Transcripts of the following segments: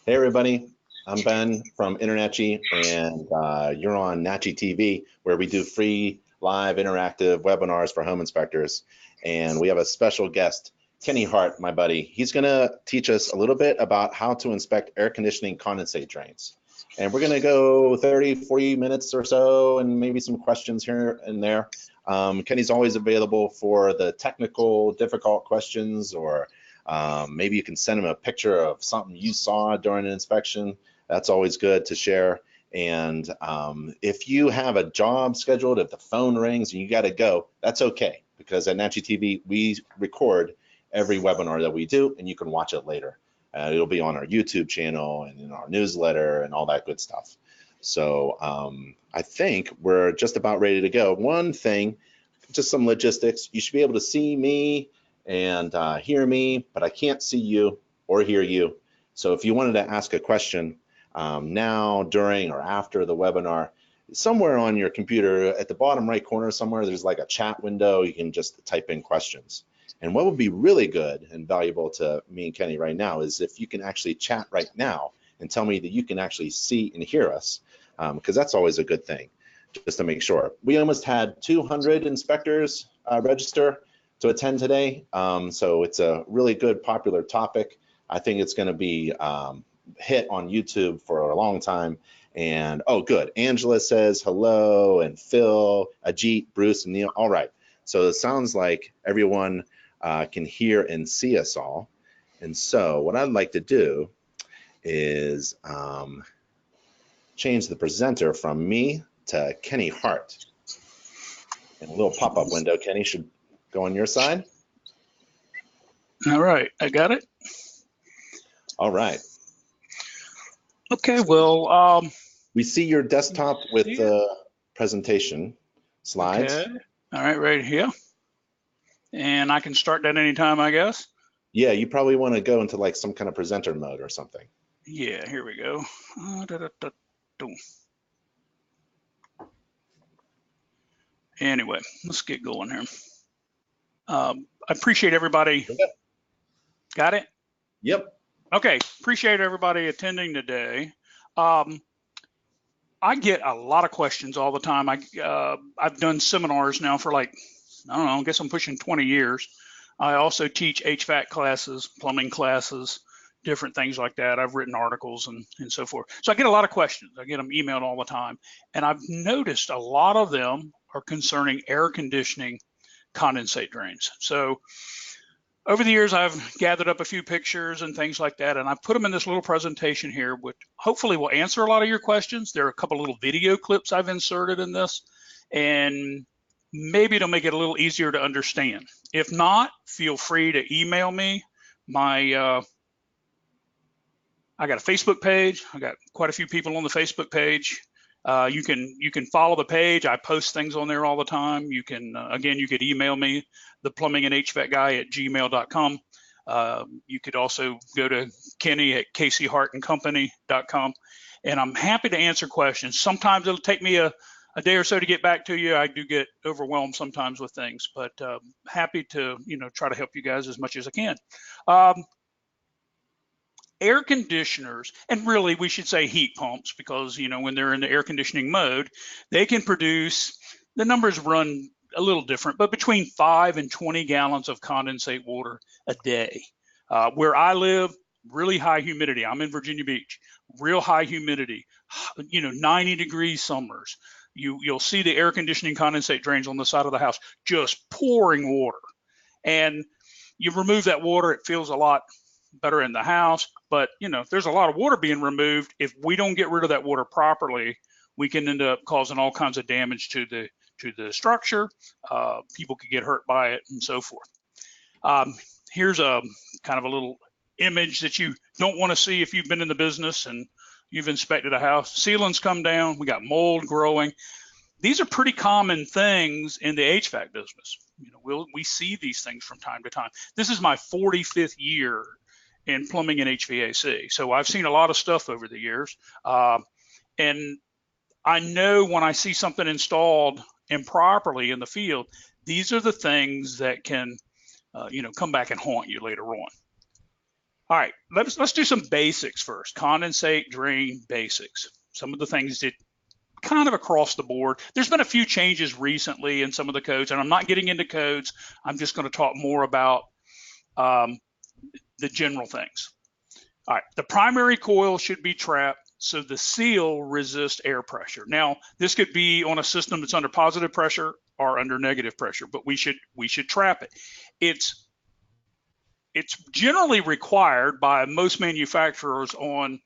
Hey everybody, I'm Ben from InterNACHI, and you're on NACHI TV, where we do free live interactive webinars for home inspectors. And we have a special guest, Kenny Hart, my buddy. He's gonna teach us a little bit about how to inspect air conditioning condensate drains. And we're gonna go 30, 40 minutes or so, and maybe some questions here and there. Kenny's always available for the technical, difficult questions, or maybe you can send him a picture of something you saw during an inspection. That's always good to share. And if you have a job scheduled, if the phone rings and you got to go, that's okay, because at NACHI TV, we record every webinar that we do, and you can watch it later. It'll be on our YouTube channel and in our newsletter and all that good stuff. So I think we're just about ready to go. One thing, just some logistics. You should be able to see me and hear me, but I can't see you or hear you. So if you wanted to ask a question now, during, or after the webinar, somewhere on your computer at the bottom right corner somewhere, there's like a chat window. You can just type in questions. And what would be really good and valuable to me and Kenny right now is if you can actually chat right now and tell me that you can actually see and hear us, because that's always a good thing, just to make sure. We almost had 200 inspectors register to attend today. So it's a really good, popular topic. I think it's going to be hit on YouTube for a long time. And oh, good. Angela says hello, and Phil, Ajit, Bruce, and Neil. All right. So it sounds like everyone can hear and see us all. And so what I'd like to do is change the presenter from me to Kenny Hart. And a little pop-up window, Kenny, should go on your side. All right, I got it. All right. Okay, well, we see your desktop with the presentation slides. Okay. All right here. And I can start that anytime, I guess. Yeah, you probably want to go into like some kind of presenter mode or something. Yeah, here we go. Anyway, let's get going here. I appreciate everybody. Got it? Yep. Okay, appreciate everybody attending today. I get a lot of questions all the time. I've done seminars now for like, I don't know, I guess I'm pushing 20 years. I also teach HVAC classes, plumbing classes, different things like that. I've written articles and so forth. So I get a lot of questions. I get them emailed all the time. And I've noticed a lot of them are concerning air conditioning condensate drains. So over the years, I've gathered up a few pictures and things like that, and I've put them in this little presentation here, which hopefully will answer a lot of your questions. There are a couple little video clips I've inserted in this, and maybe it'll make it a little easier to understand. If not, feel free to email me. I got a Facebook page. I got quite a few people on the Facebook page. You can follow the page. I post things on there all the time. You can, again, you could email me, theplumbingandhvacguy@gmail.com. You could also go to Kenny at kchartandcompany.com, and I'm happy to answer questions. Sometimes it'll take me a day or so to get back to you. I do get overwhelmed sometimes with things, but happy to try to help you guys as much as I can. Air conditioners, and really we should say heat pumps, because when they're in the air conditioning mode, they can produce, the numbers run a little different, but between 5 and 20 gallons of condensate water a day. Where I live, really high humidity. I'm in Virginia Beach, real high humidity, 90 degrees summers. You'll see the air conditioning condensate drains on the side of the house just pouring water, and you remove that water, it feels a lot better in the house, but there's a lot of water being removed. If we don't get rid of that water properly, we can end up causing all kinds of damage to the structure. People could get hurt by it and so forth. Here's a kind of a little image that you don't want to see if you've been in the business and you've inspected a house. Ceilings come down, we got mold growing. These are pretty common things in the HVAC business. We see these things from time to time. This is my 45th year in plumbing and HVAC. So I've seen a lot of stuff over the years. And I know when I see something installed improperly in the field, these are the things that can, come back and haunt you later on. All right, let's do some basics first. Condensate, drain, basics. Some of the things that kind of across the board. There's been a few changes recently in some of the codes, and I'm not getting into codes. I'm just going to talk more about the general things. All right, the primary coil should be trapped so the seal resists air pressure. Now, this could be on a system that's under positive pressure or under negative pressure, but we should trap it. It's generally required by most manufacturers on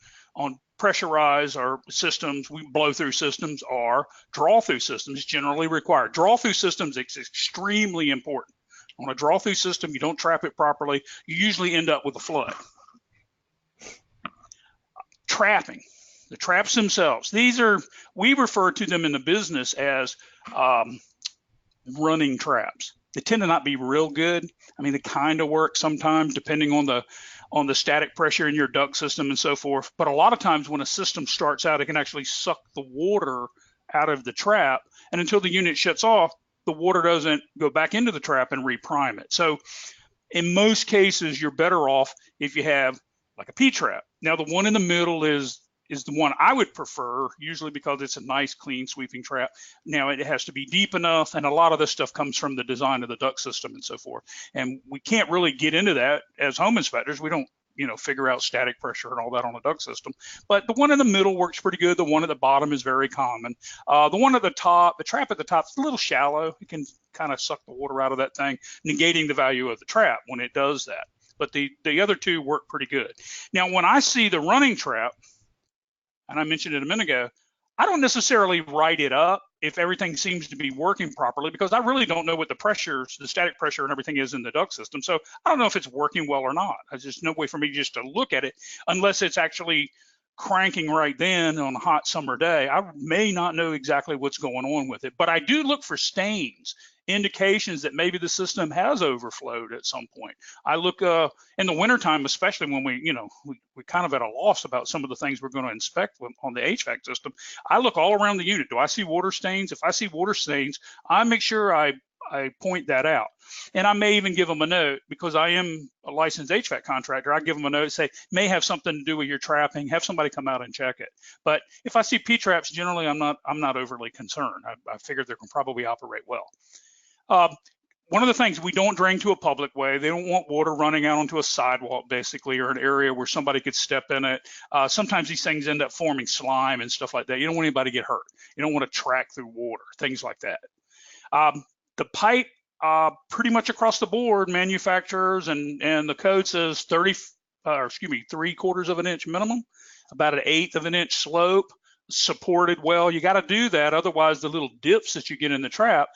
pressurized or systems, we blow through systems or draw through systems generally required. Draw through systems is extremely important. On a draw through system, you don't trap it properly, you usually end up with a flood. Trapping, the traps themselves, we refer to them in the business as running traps. They tend to not be real good. I mean, they kind of work sometimes depending on the static pressure in your duct system and so forth. But a lot of times when a system starts out, it can actually suck the water out of the trap. And until the unit shuts off, the water doesn't go back into the trap and reprime it. So in most cases, you're better off if you have like a P-trap. Now, the one in the middle is the one I would prefer, usually because it's a nice, clean, sweeping trap. Now, it has to be deep enough, and a lot of this stuff comes from the design of the duct system and so forth. And we can't really get into that as home inspectors. We don't, figure out static pressure and all that on a duct system. But the one in the middle works pretty good. The one at the bottom is very common. The one at the top, the trap at the top is a little shallow. It can kind of suck the water out of that thing, negating the value of the trap when it does that. But the other two work pretty good. Now, when I see the running trap, and I mentioned it a minute ago, I don't necessarily write it up if everything seems to be working properly, because I really don't know what the pressures, the static pressure and everything is in the duct system. So I don't know if it's working well or not. There's just no way for me just to look at it unless it's actually cranking right then on a hot summer day. I may not know exactly what's going on with it, but I do look for stains, indications that maybe the system has overflowed at some point. I look in the wintertime, especially when we kind of at a loss about some of the things we're going to inspect on the HVAC system. I look all around the unit. Do I see water stains? If I see water stains, I make sure I point that out. And I may even give them a note, because I am a licensed HVAC contractor. I give them a note, say, may have something to do with your trapping, have somebody come out and check it. But if I see P-traps, generally I'm not overly concerned. I figure they can probably operate well. One of the things, we don't drain to a public way. They don't want water running out onto a sidewalk, basically, or an area where somebody could step in it. Sometimes these things end up forming slime and stuff like that. You don't want anybody to get hurt. You don't want to track through water, things like that. The pipe, pretty much across the board, manufacturers and the code says 3/4 of an inch minimum, about 1/8 of an inch slope, supported well. You got to do that, otherwise the little dips that you get in the trap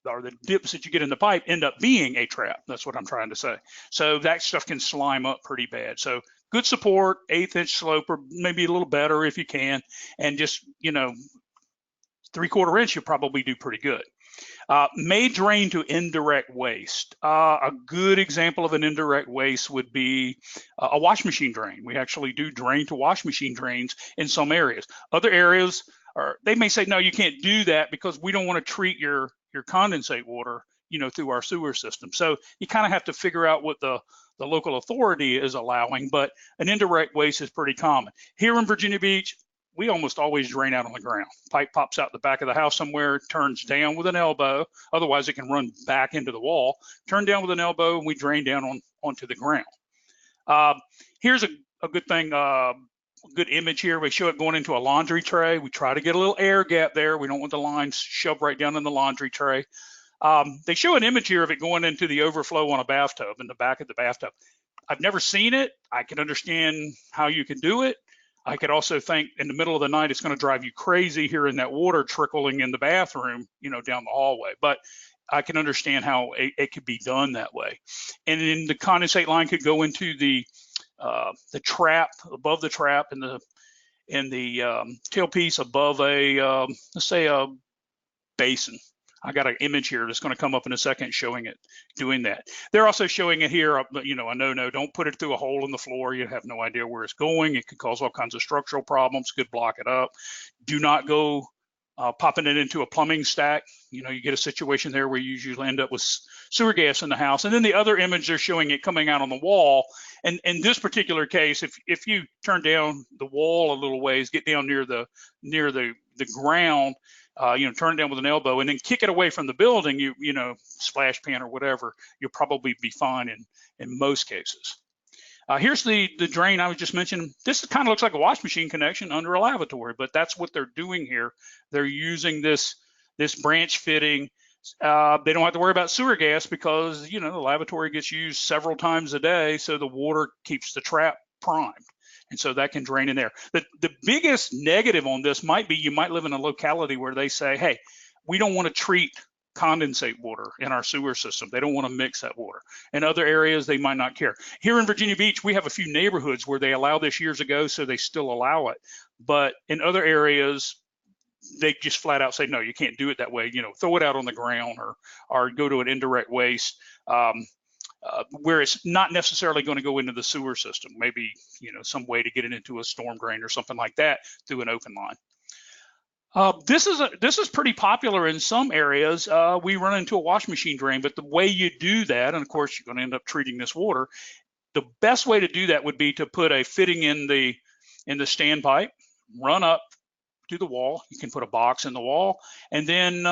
the dips that you get in the pipe end up being a trap. That's what I'm trying to say. So that stuff can slime up pretty bad. So good support, 1/8 inch slope, or maybe a little better if you can, and just 3/4 inch, you'll probably do pretty good. May drain to indirect waste. A good example of an indirect waste would be a wash machine drain. We actually do drain to wash machine drains in some areas. Other areas, they may say, no, you can't do that because we don't want to treat your condensate water, through our sewer system. So you kind of have to figure out what the local authority is allowing, but an indirect waste is pretty common. Here in Virginia Beach, we almost always drain out on the ground. Pipe pops out the back of the house somewhere, turns down with an elbow. Otherwise, it can run back into the wall. Turn down with an elbow, and we drain down onto the ground. Here's a good thing, good image here. We show it going into a laundry tray. We try to get a little air gap there. We don't want the lines shoved right down in the laundry tray. They show an image here of it going into the overflow on a bathtub, in the back of the bathtub. I've never seen it. I can understand how you can do it. I could also think in the middle of the night, it's going to drive you crazy hearing that water trickling in the bathroom, down the hallway. But I can understand how it could be done that way. And then the condensate line could go into the trap, above the trap, and the tailpiece above let's say a basin. I got an image here that's going to come up in a second showing it doing that. They're also showing it here, a no, don't put it through a hole in the floor. You have no idea where it's going. It could cause all kinds of structural problems, could block it up. Do not go popping it into a plumbing stack. You get a situation there where you usually end up with sewer gas in the house. And then the other image, they're showing it coming out on the wall. And in this particular case, if you turn down the wall a little ways, get down near the ground, turn it down with an elbow and then kick it away from the building, splash pan or whatever, you'll probably be fine in most cases. Here's the drain I was just mentioning. This kind of looks like a wash machine connection under a lavatory, but that's what they're doing here. They're using this branch fitting. They don't have to worry about sewer gas because, the lavatory gets used several times a day, so the water keeps the trap primed. And so that can drain in there. The biggest negative on this might be you might live in a locality where they say, hey, we don't want to treat condensate water in our sewer system. They don't want to mix that water. In other areas, they might not care. Here in Virginia Beach, we have a few neighborhoods where they allowed this years ago, so they still allow it. But in other areas, they just flat out say, no, you can't do it that way. Throw it out on the ground or go to an indirect waste where it's not necessarily going to go into the sewer system. Maybe, some way to get it into a storm drain or something like that through an open line. This is pretty popular in some areas. We run into a wash machine drain, but the way you do that, and of course you're going to end up treating this water, the best way to do that would be to put a fitting in the standpipe, run up to the wall. You can put a box in the wall, and then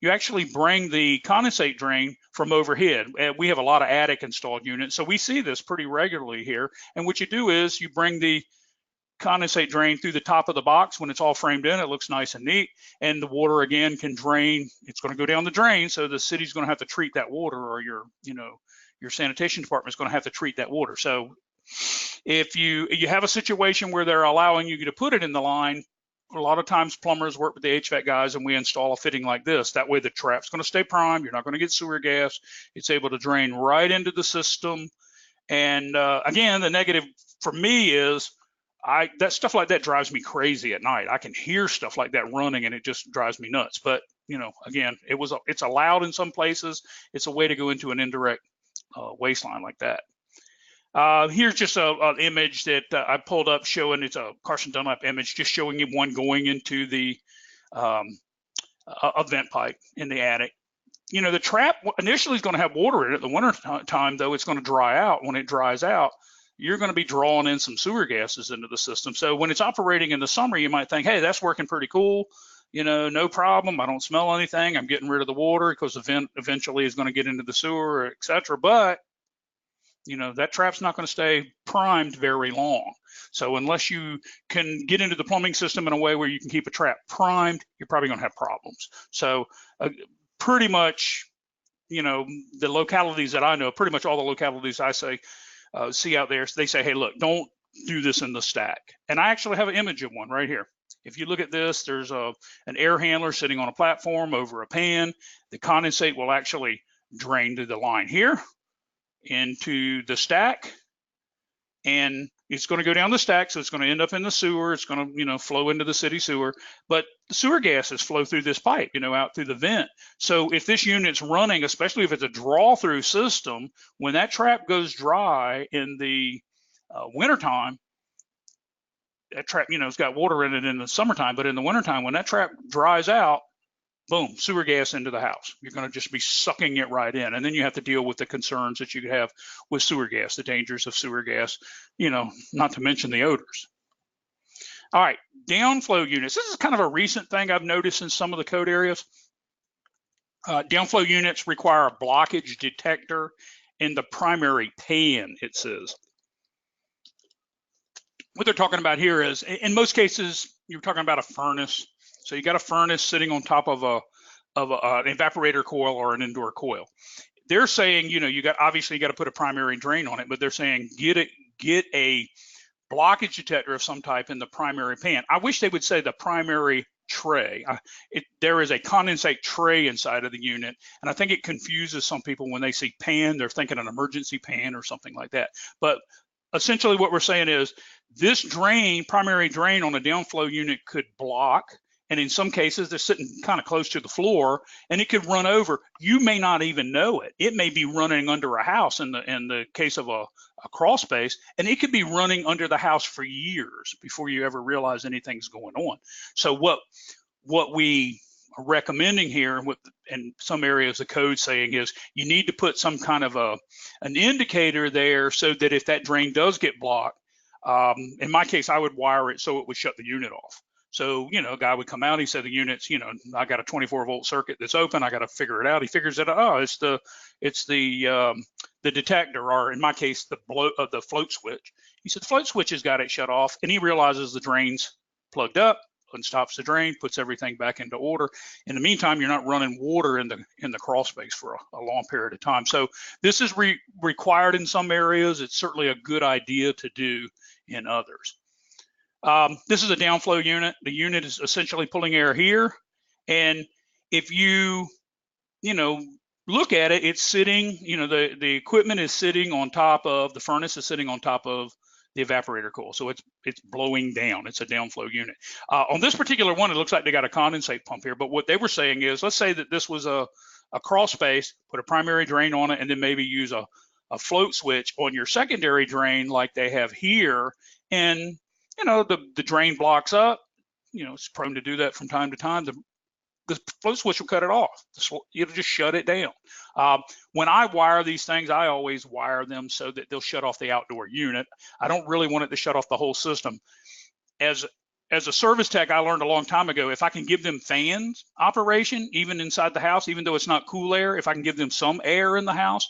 you actually bring the condensate drain from overhead. We have a lot of attic installed units, so we see this pretty regularly here. And what you do is you bring the condensate drain through the top of the box. When it's all framed in, it looks nice and neat, and the water again can drain. It's going to go down the drain, so the city's going to have to treat that water, or your sanitation department is going to have to treat that water. So if you have a situation where they're allowing you to put it in the line, a lot of times plumbers work with the HVAC guys and we install a fitting like this. That way the trap's going to stay primed. You're not going to get sewer gas. It's able to drain right into the system. And again, the negative for me is that stuff like that drives me crazy at night. I can hear stuff like that running and it just drives me nuts. But again, it's allowed in some places. It's a way to go into an indirect waste line like that. Here's just an image that I pulled up showing, it's a Carson Dunlap image, just showing you one going into the a vent pipe in the attic. The trap initially is going to have water in it. The winter time, though, it's going to dry out. When it dries out, you're going to be drawing in some sewer gases into the system. So when it's operating in the summer, you might think, hey, that's working pretty cool. No problem. I don't smell anything. I'm getting rid of the water because the vent eventually is going to get into the sewer, et cetera. But that trap's not going to stay primed very long. So unless you can get into the plumbing system in a way where you can keep a trap primed, you're probably going to have problems. So pretty much, the localities that I know, pretty much all the localities I see out there, they say, hey, look, don't do this in the stack. And I actually have an image of one right here. If you look at this, there's an air handler sitting on a platform over a pan. The condensate will actually drain to the line here into the stack, and it's going to go down the stack, so it's going to end up in the sewer. It's going to flow into the city sewer, but the sewer gases flow through this pipe out through the vent. So if this unit's running, especially if it's a draw through system, when that trap goes dry in the wintertime, that trap it's got water in it in the summertime, but in the wintertime when that trap dries out, boom, sewer gas into the house. You're going to just be sucking it right in. And then you have to deal with the concerns that you could have with sewer gas, the dangers of sewer gas, not to mention the odors. All right, downflow units. This is kind of a recent thing I've noticed in some of the code areas. Downflow units require a blockage detector in the primary pan, it says. What they're talking about here is, in most cases, you're talking about a furnace. So you got a furnace sitting on top of an evaporator coil or an indoor coil. They're saying, you got to put a primary drain on it, but they're saying get a blockage detector of some type in the primary pan. I wish they would say the primary tray. There is a condensate tray inside of the unit, and I think it confuses some people when they see pan. They're thinking an emergency pan or something like that. But essentially what we're saying is this primary drain on a downflow unit could block. And in some cases, they're sitting kind of close to the floor, and it could run over. You may not even know it. It may be running under a house in the case of a crawl space, and it could be running under the house for years before you ever realize anything's going on. So what what we are recommending here, and what in some areas the code saying is you need to put some kind of an indicator there so that if that drain does get blocked, in my case, I would wire it so it would shut the unit off. So, a guy would come out, he said the unit's, I got a 24-volt circuit that's open, I got to figure it out. He figures it out, oh, it's the detector, or in my case, the float switch. He said the float switch has got it shut off, and he realizes the drain's plugged up, and stops the drain, puts everything back into order. In the meantime, you're not running water in the crawl space for a long period of time. So this is required in some areas. It's certainly a good idea to do in others. This is a downflow unit. The unit is essentially pulling air here. And if you look at it, it's sitting, the equipment is sitting on top of, the furnace is sitting on top of the evaporator coil. So it's blowing down. It's a downflow unit. On this particular one, it looks like they got a condensate pump here. But what they were saying is, let's say that this was a crawl space, put a primary drain on it, and then maybe use a float switch on your secondary drain like they have here. And, the drain blocks up. It's prone to do that from time to time. The float switch will cut it off. It'll just shut it down. When I wire these things, I always wire them so that they'll shut off the outdoor unit. I don't really want it to shut off the whole system. As a service tech, I learned a long time ago, if I can give them fans operation, even inside the house, even though it's not cool air, if I can give them some air in the house,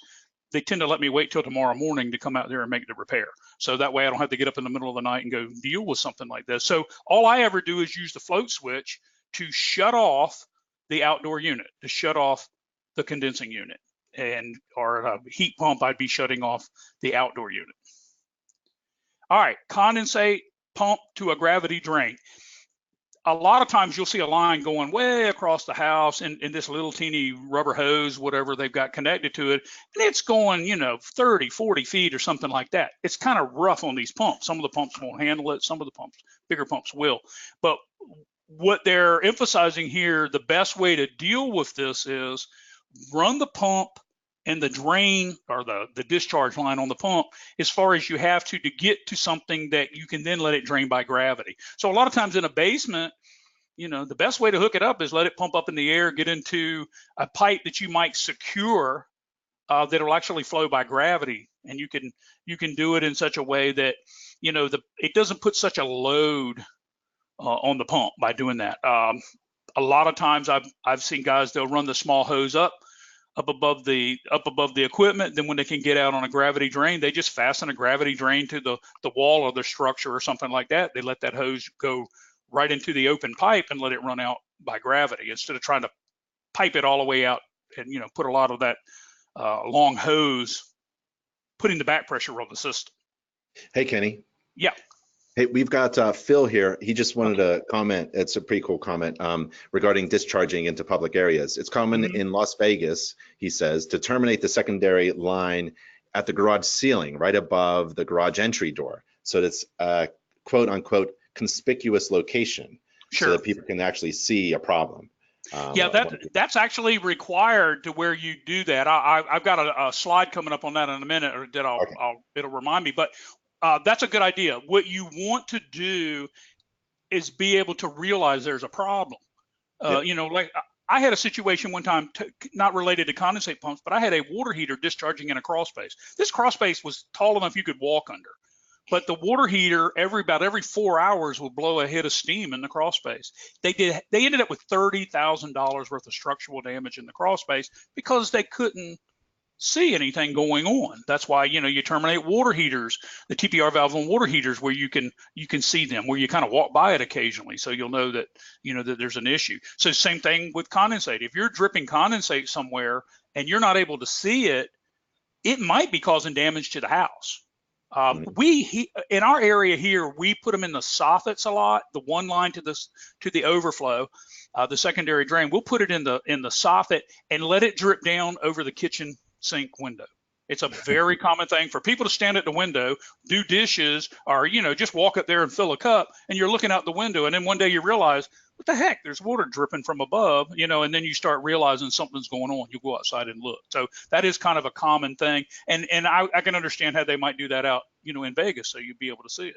they tend to let me wait till tomorrow morning to come out there and make the repair. So that way I don't have to get up in the middle of the night and go deal with something like this. So all I ever do is use the float switch to shut off the outdoor unit, to shut off the condensing unit, or a heat pump, I'd be shutting off the outdoor unit. All right, condensate pump to a gravity drain. A lot of times you'll see a line going way across the house in this little teeny rubber hose, whatever they've got connected to it, and it's going, 30, 40 feet or something like that. It's kind of rough on these pumps. Some of the pumps won't handle it. Some of the pumps, bigger pumps will. But what they're emphasizing here, the best way to deal with this is run the pump and the drain, or the discharge line on the pump, as far as you have to get to something that you can then let it drain by gravity. So a lot of times in a basement, the best way to hook it up is let it pump up in the air, get into a pipe that you might secure that will actually flow by gravity. And you can do it in such a way that, it doesn't put such a load on the pump by doing that. A lot of times I've seen guys, they'll run the small hose up above the equipment. Then when they can get out on a gravity drain, they just fasten a gravity drain to the wall of the structure or something like that. They let that hose go right into the open pipe and let it run out by gravity, instead of trying to pipe it all the way out and put a lot of that long hose, putting the back pressure on the system. Hey, Kenny. Yeah. Hey, we've got Phil here. He just wanted to comment. It's a pretty cool comment regarding discharging into public areas. It's common in Las Vegas, he says, to terminate the secondary line at the garage ceiling, right above the garage entry door. So that's a quote unquote conspicuous location, so that people can actually see a problem. Yeah, that's actually required to where you do that. I've got a slide coming up on that in a minute, or that it'll remind me. But that's a good idea. What you want to do is be able to realize there's a problem. Like I had a situation one time, not related to condensate pumps, but I had a water heater discharging in a crawl space. This crawl space was tall enough you could walk under, but the water heater about every 4 hours would blow a hit of steam in the crawl space. They ended up with $30,000 worth of structural damage in the crawl space because they couldn't see anything going on. That's why you terminate water heaters, the TPR valve on water heaters, where you can see them, where you kind of walk by it occasionally, so you'll know that that there's an issue. So same thing with condensate. If you're dripping condensate somewhere and you're not able to see it, it might be causing damage to the house. In our area here, we put them in the soffits a lot. The one line to the overflow, the secondary drain, we'll put it in the soffit and let it drip down over the kitchen sink window. It's a very common thing for people to stand at the window, do dishes, or just walk up there and fill a cup, and you're looking out the window, and then one day you realize, what the heck, there's water dripping from above, and then you start realizing something's going on. You go outside and look. So that is kind of a common thing, and I can understand how they might do that out in Vegas, so you'd be able to see it.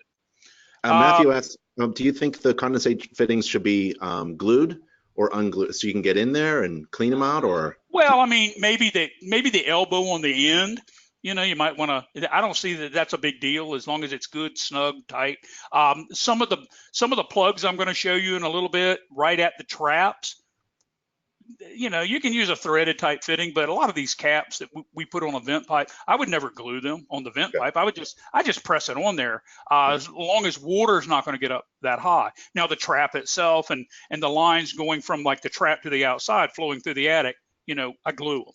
Matthew asks, do you think the condensate fittings should be glued or unglue so you can get in there and clean them out, or? Well, I mean, maybe the elbow on the end. You might want to. I don't see that that's a big deal as long as it's good, snug, tight. Some of the plugs I'm going to show you in a little bit, right at the traps. You can use a threaded type fitting, but a lot of these caps that we put on a vent pipe, I would never glue them on the vent Okay. pipe. I just press it on there, as long as water is not going to get up that high. Now the trap itself and the lines going from like the trap to the outside flowing through the attic, I glue them.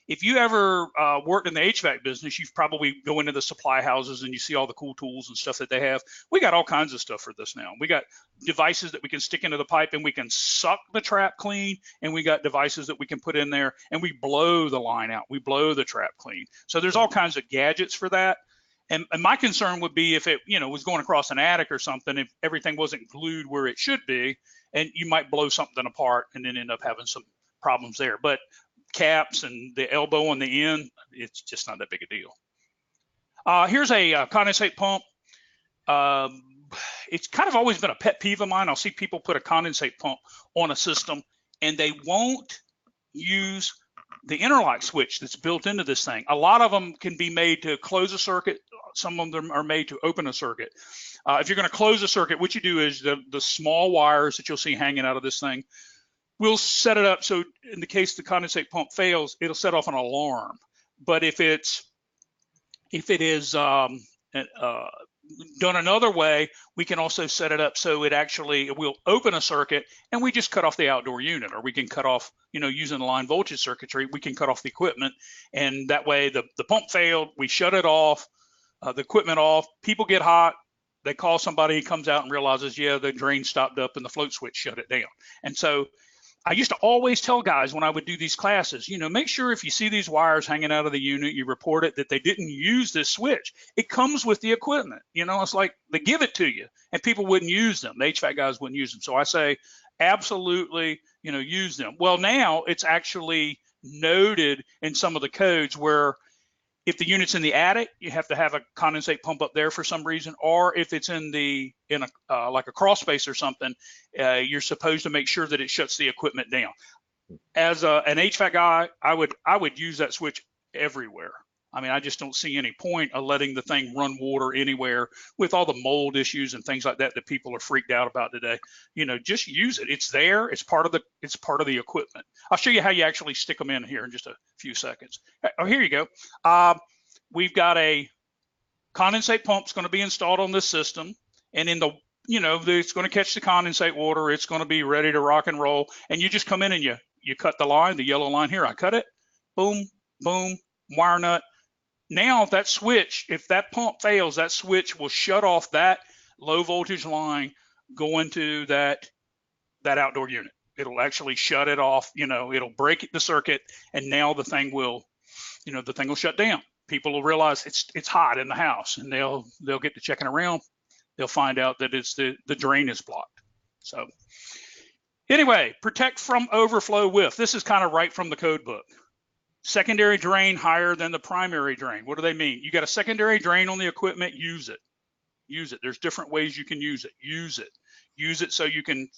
If you ever worked in the HVAC business, you've probably go into the supply houses and you see all the cool tools and stuff that they have. We got all kinds of stuff for this now. We got devices that we can stick into the pipe and we can suck the trap clean, and we got devices that we can put in there and we blow the line out. We blow the trap clean. So there's all kinds of gadgets for that. And my concern would be if it, was going across an attic or something, if everything wasn't glued where it should be, and you might blow something apart and then end up having some problems there. But caps and the elbow on the end, it's just not that big a deal. Here's a condensate pump. It's kind of always been a pet peeve of mine. I'll see people put a condensate pump on a system and they won't use the interlock switch that's built into this thing. A lot of them can be made to close a circuit. Some of them are made to open a circuit. If you're going to close a circuit, what you do is the small wires that you'll see hanging out of this thing, we'll set it up so in the case the condensate pump fails, it'll set off an alarm. But if it is done another way, we can also set it up so it will open a circuit and we just cut off the outdoor unit, or we can cut off, using line voltage circuitry, we can cut off the equipment, and that way the pump failed, we shut it off, the equipment off, people get hot, they call somebody, he comes out and realizes, yeah, the drain stopped up and the float switch shut it down. And so I used to always tell guys when I would do these classes, make sure if you see these wires hanging out of the unit, you report it, that they didn't use this switch. It comes with the equipment. It's like they give it to you and people wouldn't use them. The HVAC guys wouldn't use them. So I say, absolutely, use them. Well, now it's actually noted in some of the codes where if the unit's in the attic, you have to have a condensate pump up there for some reason, or if it's in a like a crawl space or something, you're supposed to make sure that it shuts the equipment down. As an HVAC guy, I would use that switch everywhere. I mean, I just don't see any point of letting the thing run water anywhere with all the mold issues and things like that people are freaked out about today. Just use it. It's there. It's part of the equipment. I'll show you how you actually stick them in here in just a few seconds. Oh, here you go. We've got a condensate pump going to be installed on this system, and in it's going to catch the condensate water. It's going to be ready to rock and roll. And you just come in and you cut the line, the yellow line here. I cut it. Boom, boom, wire nut. Now that switch, if that pump fails, that switch will shut off that low voltage line going to that outdoor unit. It'll actually shut it off. It'll break the circuit, and now the thing will shut down. People will realize it's hot in the house, and they'll get to checking around. They'll find out that it's the drain is blocked. So anyway, protect from overflow with. This is kind of right from the code book. Secondary drain higher than the primary drain. What do they mean? You got a secondary drain on the equipment, use it. Use it. There's different ways you can use it. Use it. Use it so you can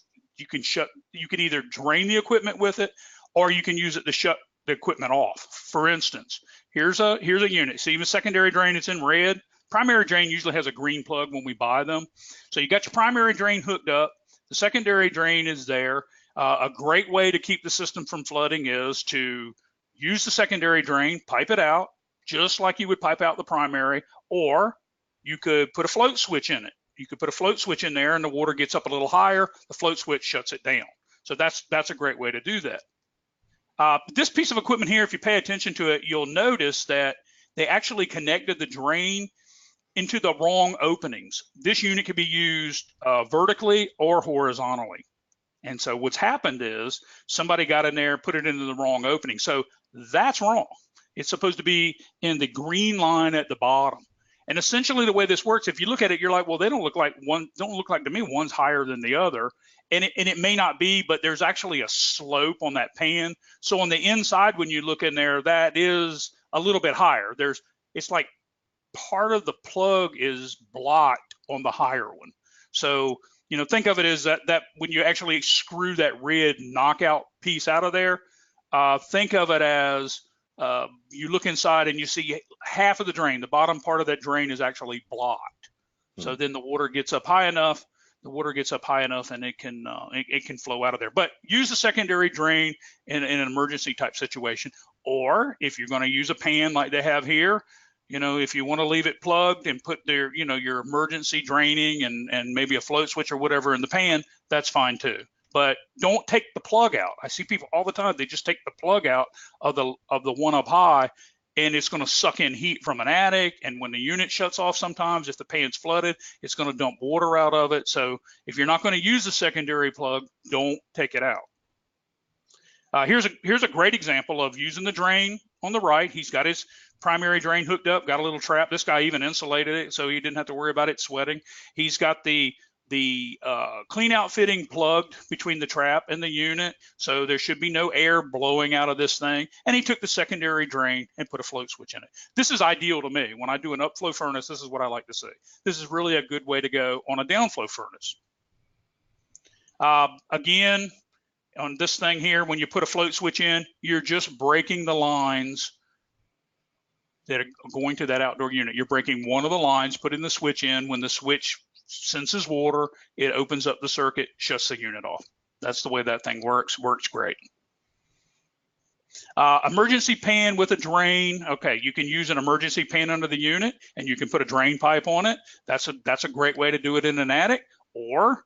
either drain the equipment with it, or you can use it to shut the equipment off. For instance, here's a unit. See the secondary drain, it's in red. Primary drain usually has a green plug when we buy them. So you got your primary drain hooked up. The secondary drain is there. A great way to keep the system from flooding is to use the secondary drain, pipe it out, just like you would pipe out the primary, or you could put a float switch in it. You could put a float switch in there and the water gets up a little higher, the float switch shuts it down. So that's a great way to do that. This piece of equipment here, if you pay attention to it, you'll notice that they actually connected the drain into the wrong openings. This unit could be used vertically or horizontally. And so what's happened is somebody got in there, put it into the wrong opening. So that's wrong. It's supposed to be in the green line at the bottom. And essentially the way this works, if you look at it, you're like, well, they don't look like to me one's higher than the other. And it may not be, but there's actually a slope on that pan. So on the inside, when you look in there, that is a little bit higher. It's like part of the plug is blocked on the higher one. So You know, think of it as that when you actually screw that red knockout piece out of there, think of it as you look inside and you see half of the drain, the bottom part of that drain is actually blocked. So then the water gets up high enough, and it can flow out of there. But use the secondary drain in an emergency type situation. Or if you're going to use a pan like they have here, you know, if you want to leave it plugged and put their, you know, your emergency draining and maybe a float switch or whatever in the pan, that's fine too. But don't take the plug out. I see people all the time, they just take the plug out of the one up high, and it's going to suck in heat from an attic. And when the unit shuts off, sometimes if the pan's flooded, it's going to dump water out of it. So if you're not going to use the secondary plug, don't take it out. Here's a great example of using the drain on the right. He's got his primary drain hooked up, got a little trap. This guy even insulated it, so he didn't have to worry about it sweating. He's got the clean out fitting plugged between the trap and the unit, so there should be no air blowing out of this thing. And he took the secondary drain and put a float switch in it. This is ideal to me. When I do an upflow furnace, this is what I like to see. This is really a good way to go on a downflow furnace. Again, on this thing here, when you put a float switch in, you're just breaking the lines that are going to that outdoor unit. You're breaking one of the lines, putting the switch in. When the switch senses water, it opens up the circuit, shuts the unit off. That's the way that thing works great. Emergency pan with a drain. Okay, you can use an emergency pan under the unit and you can put a drain pipe on it. That's a great way to do it in an attic. Or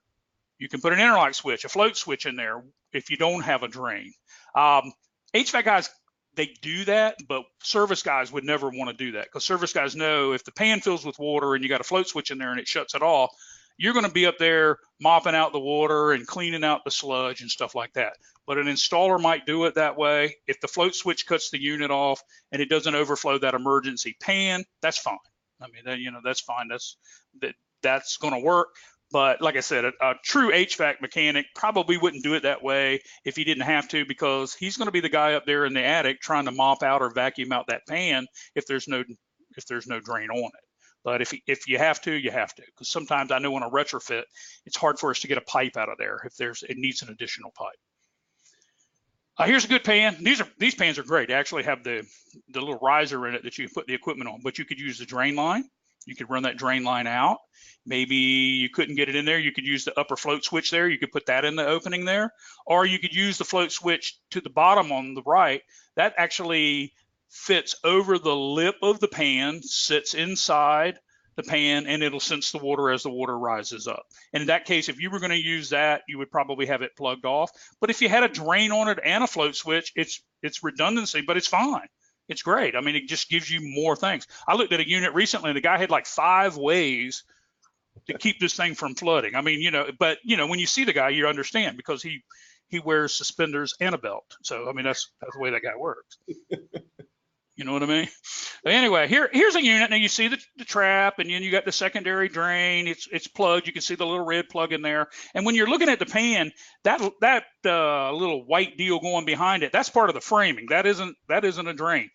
you can put an interlock switch, a float switch in there if you don't have a drain. HVAC guys, they do that, but service guys would never want to do that, because service guys know if the pan fills with water and you got a float switch in there and it shuts it off, you're going to be up there mopping out the water and cleaning out the sludge and stuff like that. But an installer might do it that way. If the float switch cuts the unit off and it doesn't overflow that emergency pan, that's fine. I mean, you know, that's fine. That's going to work. But like I said, a true HVAC mechanic probably wouldn't do it that way if he didn't have to, because he's going to be the guy up there in the attic trying to mop out or vacuum out that pan if there's no drain on it. But if you have to, you have to, because sometimes I know on a retrofit, it's hard for us to get a pipe out of there if it needs an additional pipe. Here's a good pan. These pans are great. They actually have the little riser in it that you can put the equipment on, but you could use the drain line. You could run that drain line out. Maybe you couldn't get it in there. You could use the upper float switch there. You could put that in the opening there, or you could use the float switch to the bottom on the right. That actually fits over the lip of the pan, sits inside the pan, and it'll sense the water as the water rises up. And in that case, if you were going to use that, you would probably have it plugged off. But if you had a drain on it and a float switch, it's redundancy, but it's fine. It's great. I mean, it just gives you more things. I looked at a unit recently, and the guy had like 5 ways to keep this thing from flooding. I mean, you know, but you know, when you see the guy, you understand, because he wears suspenders and a belt. So I mean, that's the way that guy works. You know what I mean? But anyway, here's a unit. Now you see the trap, and then you got the secondary drain. It's plugged. You can see the little red plug in there. And when you're looking at the pan, that little white deal going behind it, that's part of the framing. That isn't a drain.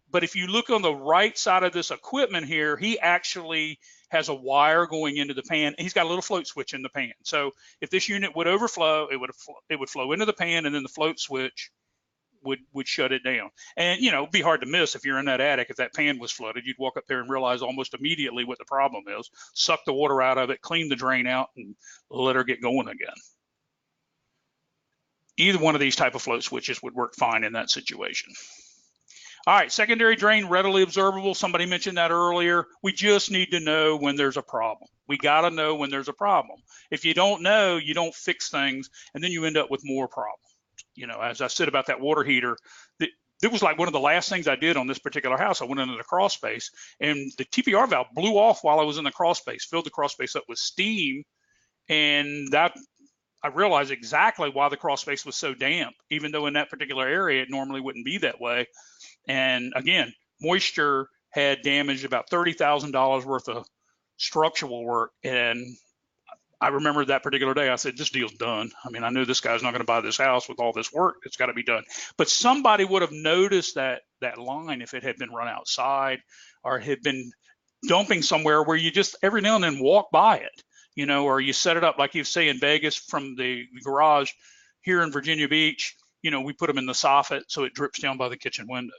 But if you look on the right side of this equipment here, he actually has a wire going into the pan. He's got a little float switch in the pan. So if this unit would overflow, it would flow into the pan, and then the float switch would shut it down. And you know, it'd be hard to miss if you're in that attic. If that pan was flooded, you'd walk up there and realize almost immediately what the problem is, suck the water out of it, clean the drain out, and let her get going again. Either one of these type of float switches would work fine in that situation. All right, secondary drain, readily observable. Somebody mentioned that earlier. We just need to know when there's a problem. We got to know when there's a problem. If you don't know, you don't fix things, and then you end up with more problems. You know, as I said about that water heater, it was like one of the last things I did on this particular house. I went into the crawl space, and the TPR valve blew off while I was in the crawl space, filled the crawl space up with steam, and that I realized exactly why the crawl space was so damp, even though in that particular area it normally wouldn't be that way. And again, moisture had damaged about $30,000 worth of structural work. And I remember that particular day, I said, this deal's done. I mean, I knew this guy's not going to buy this house with all this work. It's got to be done. But somebody would have noticed that line if it had been run outside or had been dumping somewhere where you just every now and then walk by it. you know, or you set it up like you say in Vegas from the garage. Here in Virginia Beach, you know, we put them in the soffit so it drips down by the kitchen window.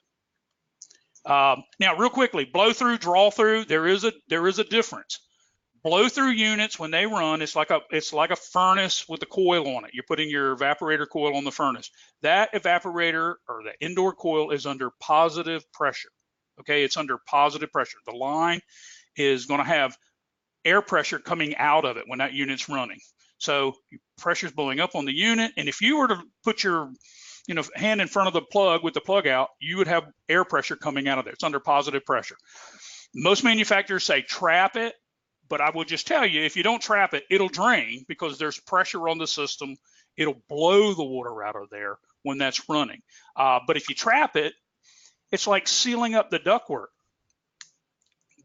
Now, real quickly, blow through, draw through. There is a difference. Blow through units, when they run, it's like a furnace with a coil on it. You're putting your evaporator coil on the furnace. That evaporator or the indoor coil is under positive pressure. Okay, it's under positive pressure. The line is going to have air pressure coming out of it when that unit's running. So pressure's blowing up on the unit, and if you were to put your hand in front of the plug with the plug out, you would have air pressure coming out of there. It's under positive pressure. Most manufacturers say trap it, but I will just tell you, if you don't trap it, it'll drain because there's pressure on the system. It'll blow the water out of there when that's running. But if you trap it, it's like sealing up the ductwork.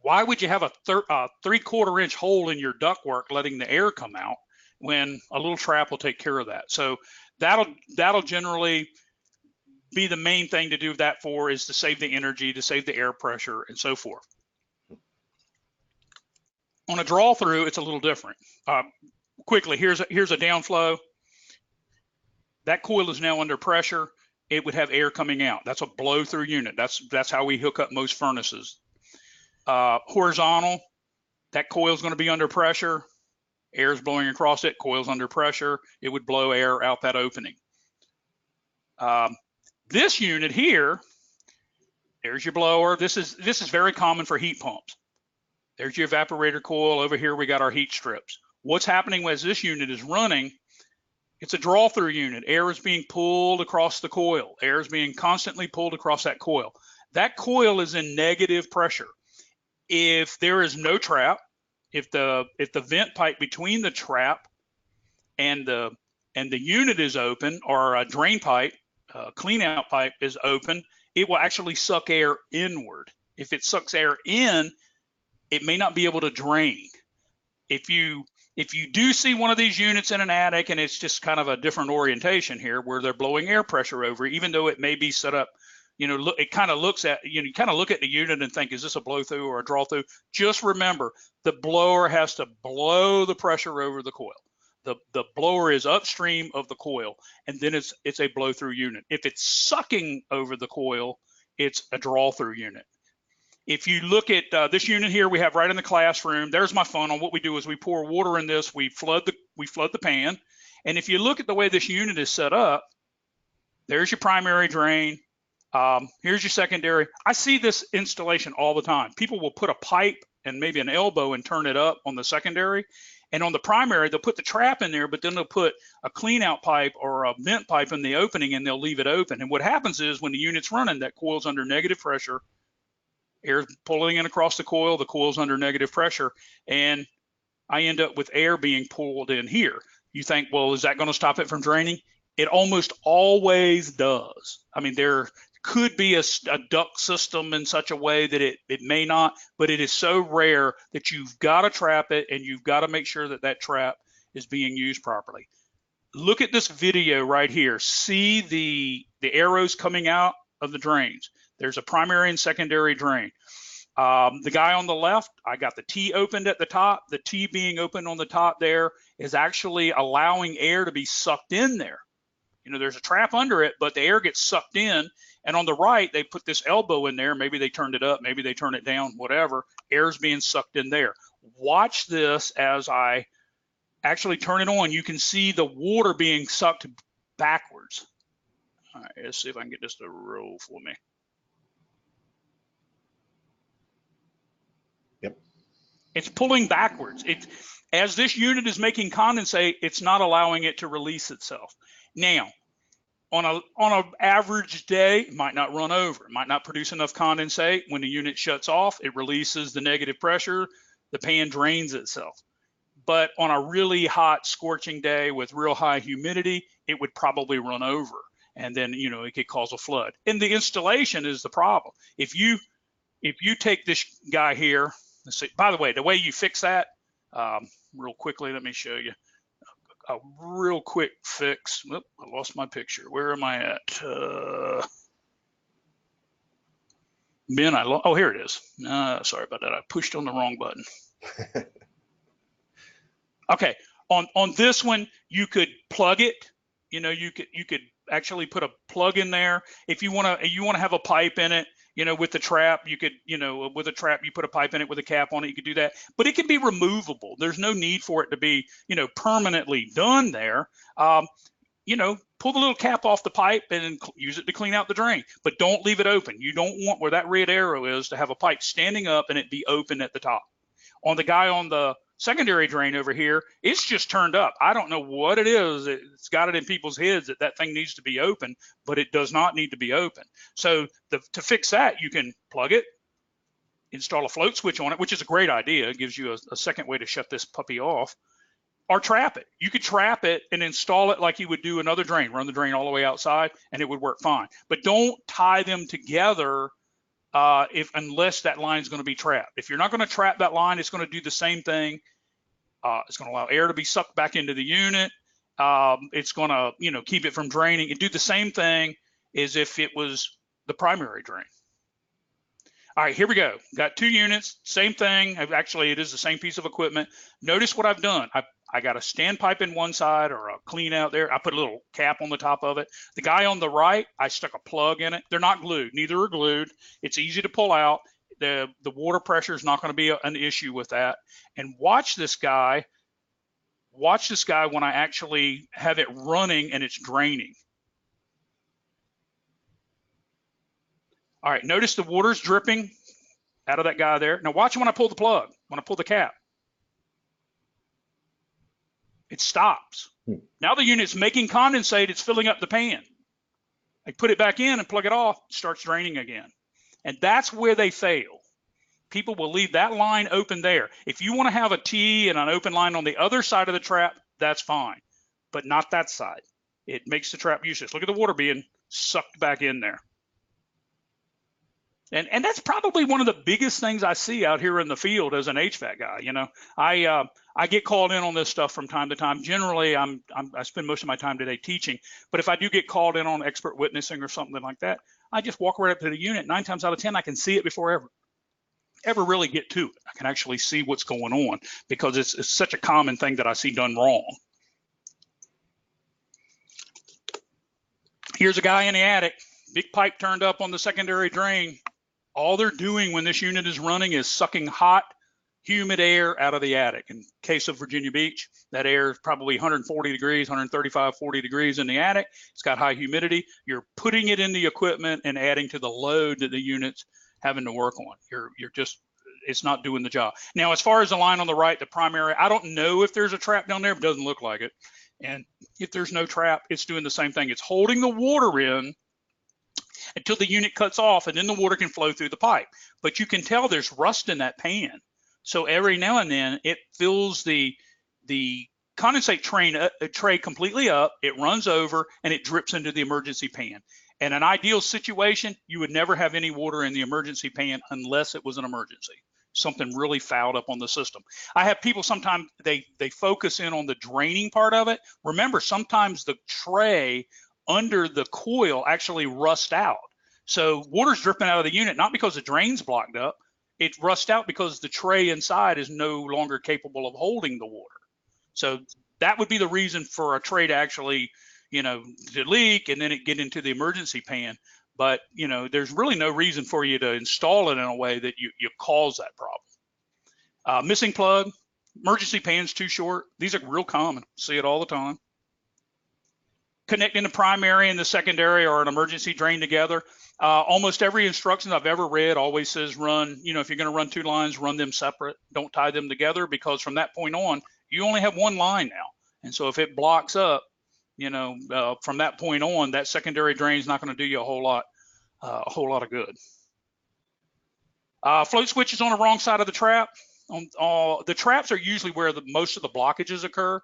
Why would you have a 3/4 inch hole in your ductwork letting the air come out when a little trap will take care of that? So that'll generally be the main thing to do that for, is to save the energy, to save the air pressure, and so forth. On a draw through, it's a little different. Quickly, here's a downflow. That coil is now under pressure. It would have air coming out. That's a blow through unit. That's how we hook up most furnaces. Horizontal, that coil is going to be under pressure. Air is blowing across it. Coil's under pressure. It would blow air out that opening. This unit here, there's your blower. This is very common for heat pumps. There's your evaporator coil. Over here, we got our heat strips. What's happening as this unit is running, it's a draw through unit. Air is being pulled across the coil. Air is being constantly pulled across that coil. That coil is in negative pressure. If there is no trap, if the vent pipe between the trap and the unit is open, or a drain pipe, clean out pipe is open, it will actually suck air inward. If it sucks air in, it may not be able to drain. If you do see one of these units in an attic and it's just kind of a different orientation here where they're blowing air pressure over, even though it may be set up, it kind of looks at, you kind of look at the unit and think, is this a blow through or a draw through? Just remember, the blower has to blow the pressure over the coil. The blower is upstream of the coil, and then it's a blow through unit. If it's sucking over the coil, it's a draw through unit. If you look at this unit here we have right in the classroom, there's my funnel. What we do is we pour water in this, we flood the pan, and if you look at the way this unit is set up, there's your primary drain. Here's your secondary. I see this installation all the time. People will put a pipe and maybe an elbow and turn it up on the secondary, and on the primary they'll put the trap in there, but then they'll put a clean out pipe or a vent pipe in the opening and they'll leave it open. And what happens is when the unit's running, that coil's under negative pressure. Air pulling in across the coil's under negative pressure, and I end up with air being pulled in here. You think, well, is that going to stop it from draining? It almost always does. I mean, there could be a duct system in such a way that it may not, but it is so rare that you've got to trap it, and you've got to make sure that trap is being used properly. Look at this video right here. See the arrows coming out of the drains. There's a primary and secondary drain. The guy on the left, I got the T opened at the top. The T being open on the top there is actually allowing air to be sucked in there. There's a trap under it, but the air gets sucked in. And on the right, they put this elbow in there. Maybe they turned it up, maybe they turn it down, whatever. Air's being sucked in there. Watch this as I actually turn it on. You can see the water being sucked backwards. All right, let's see if I can get this to roll for me. Yep. It's pulling backwards. As this unit is making condensate, it's not allowing it to release itself. Now, on an average day, it might not run over. It might not produce enough condensate. When the unit shuts off, it releases the negative pressure. The pan drains itself. But on a really hot, scorching day with real high humidity, it would probably run over. And then, it could cause a flood. And the installation is the problem. If you take this guy here, let's see, by the way, the way you fix that, real quickly, let me show you a real quick fix. Oop, I lost my picture. Where am I at? Ben, oh, here it is. Sorry about that. I pushed on the wrong button. Okay, on this one, you could plug it. You could actually put a plug in there. If you want to have a pipe in it, with the trap, you could, with a trap, you put a pipe in it with a cap on it, you could do that. But it can be removable. There's no need for it to be, permanently done there. Pull the little cap off the pipe and use it to clean out the drain, but don't leave it open. You don't want where that red arrow is to have a pipe standing up and it be open at the top. On the guy on the secondary drain over here, it's just turned up. I don't know what it is. It's got it in people's heads that thing needs to be open, but it does not need to be open. So to fix that, you can plug it, install a float switch on it, which is a great idea. It gives you a second way to shut this puppy off, or trap it. You could trap it and install it like you would do another drain, run the drain all the way outside, and it would work fine. But don't tie them together unless that line is going to be trapped. If you're not going to trap that line, it's going to do the same thing. It's going to allow air to be sucked back into the unit. It's going to, keep it from draining and do the same thing as if it was the primary drain. All right, here we go. Got 2 units, same thing. Actually, it is the same piece of equipment. Notice what I've done. I got a standpipe in one side or a clean out there. I put a little cap on the top of it. The guy on the right, I stuck a plug in it. They're not glued. Neither are glued. It's easy to pull out. The water pressure is not going to be an issue with that. And watch this guy when I actually have it running and it's draining. All right, notice the water's dripping out of that guy there. Now watch when I pull the plug, when I pull the cap. It stops. Now the unit's making condensate, it's filling up the pan. I put it back in and plug it off, it starts draining again. And that's where they fail. People will leave that line open there. If you want to have a T and an open line on the other side of the trap, that's fine, but not that side. It makes the trap useless. Look at the water being sucked back in there. And that's probably one of the biggest things I see out here in the field as an HVAC guy. I get called in on this stuff from time to time. Generally, I spend most of my time today teaching, but if I do get called in on expert witnessing or something like that, I just walk right up to the unit. 9 times out of 10, I can see it before ever really get to it. I can actually see what's going on because it's such a common thing that I see done wrong. Here's a guy in the attic, big pipe turned up on the secondary drain. All they're doing when this unit is running is sucking hot, humid air out of the attic. In case of Virginia Beach, that air is probably 140 degrees, 135, 40 degrees in the attic. It's got high humidity. You're putting it in the equipment and adding to the load that the unit's having to work on. It's not doing the job. Now, as far as the line on the right, the primary, I don't know if there's a trap down there, but it doesn't look like it. And if there's no trap, it's doing the same thing. It's holding the water in until the unit cuts off, and then the water can flow through the pipe. But you can tell there's rust in that pan. So every now and then it fills the condensate tray completely up, it runs over, and it drips into the emergency pan. In an ideal situation, you would never have any water in the emergency pan unless it was an emergency. Something really fouled up on the system. I have people sometimes, they focus in on the draining part of it. Remember, sometimes the tray under the coil actually rust out. So water's dripping out of the unit, not because the drain's blocked up. It rusts out because the tray inside is no longer capable of holding the water. So that would be the reason for a tray to actually, to leak and then it get into the emergency pan. But, there's really no reason for you to install it in a way that you cause that problem. Missing plug, emergency pan's too short. These are real common. See it all the time. Connecting the primary and the secondary or an emergency drain together. Almost every instruction I've ever read always says run, if you're going to run 2 lines, run them separate. Don't tie them together, because from that point on, you only have 1 line now. And so if it blocks up, from that point on, that secondary drain is not going to do you a whole lot of good. Float switches on the wrong side of the trap. The traps are usually where most of the blockages occur.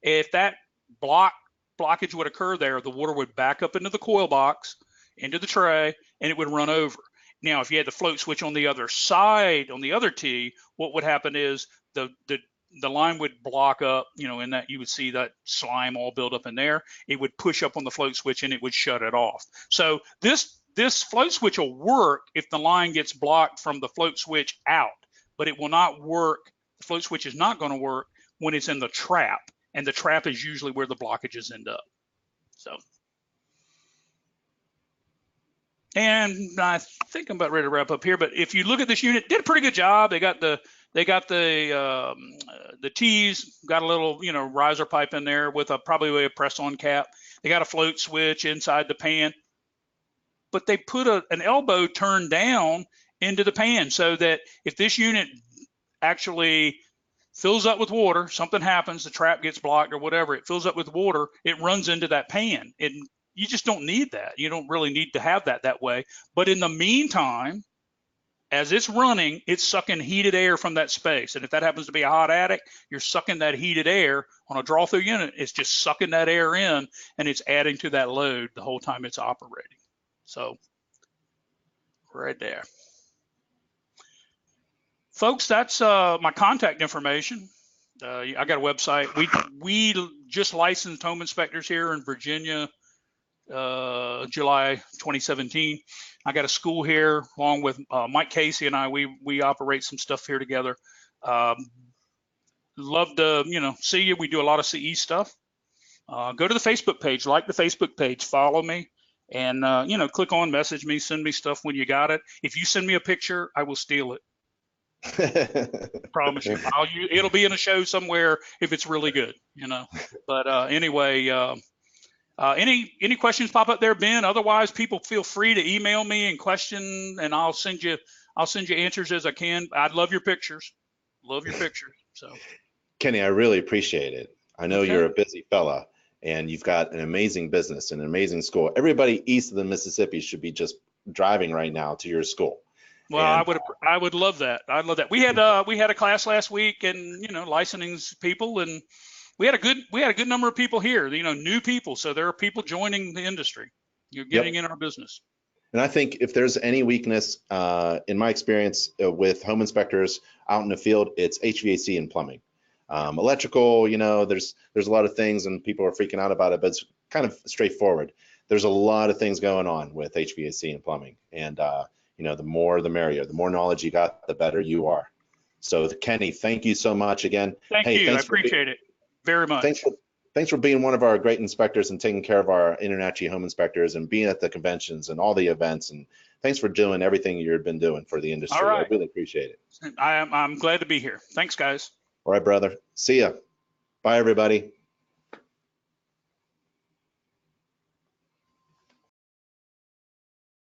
If that blockage would occur there, the water would back up into the coil box, into the tray, and it would run over. Now, if you had the float switch on the other side, on the other T, what would happen is the line would block up, and that you would see that slime all build up in there. It would push up on the float switch and it would shut it off. So this float switch will work if the line gets blocked from the float switch out, but it will not work. The float switch is not going to work when it's in the trap, and the trap is usually where the blockages end up. So, and I think I'm about ready to wrap up here, but if you look at this unit, did a pretty good job. They got the T's, got a little, you know, riser pipe in there with probably a press on cap. They got a float switch inside the pan, but they put an elbow turned down into the pan so that if this unit actually fills up with water, something happens, the trap gets blocked or whatever, it fills up with water, it runs into that pan. And you just don't need that. You don't really need to have that way. But in the meantime, as it's running, it's sucking heated air from that space. And if that happens to be a hot attic, you're sucking that heated air on a draw through unit. It's just sucking that air in, and it's adding to that load the whole time it's operating. So right there. Folks, that's my contact information. I got a website. We just licensed home inspectors here in Virginia, July 2017. I got a school here along with Mike Casey and I. We operate some stuff here together. Love to, you know, see you. We do a lot of CE stuff. Go to the Facebook page, like the Facebook page, follow me, and you know, click on message me, send me stuff when you got it. If you send me a picture, I will steal it. Promise you. It'll be in a show somewhere if it's really good, you know. But anyway, any questions pop up there, Ben? Otherwise, people feel free to email me and question, and I'll send you answers as I can. I'd love your pictures. Love your pictures. So, Kenny, I really appreciate it. I know you're a busy fella, and you've got an amazing business and an amazing school. Everybody east of the Mississippi should be just driving right now to your school. Well, I would love that. I'd love that. We had a class last week, and you know, licensing people, and we had a good number of people here. You know, new people. So there are people joining the industry. You're getting in our business. And I think if there's any weakness, in my experience with home inspectors out in the field, it's HVAC and plumbing. Electrical, you know, there's a lot of things, and people are freaking out about it, but it's kind of straightforward. There's a lot of things going on with HVAC and plumbing, and you know, the more the merrier. The more knowledge you got, the better you are. So, Kenny, thank you so much again. Thank you. I appreciate it very much. Thanks for being one of our great inspectors and taking care of our InterNACHI home inspectors and being at the conventions and all the events. And thanks for doing everything you've been doing for the industry. All right. I really appreciate it. I'm glad to be here. Thanks, guys. All right, brother. See ya. Bye, everybody.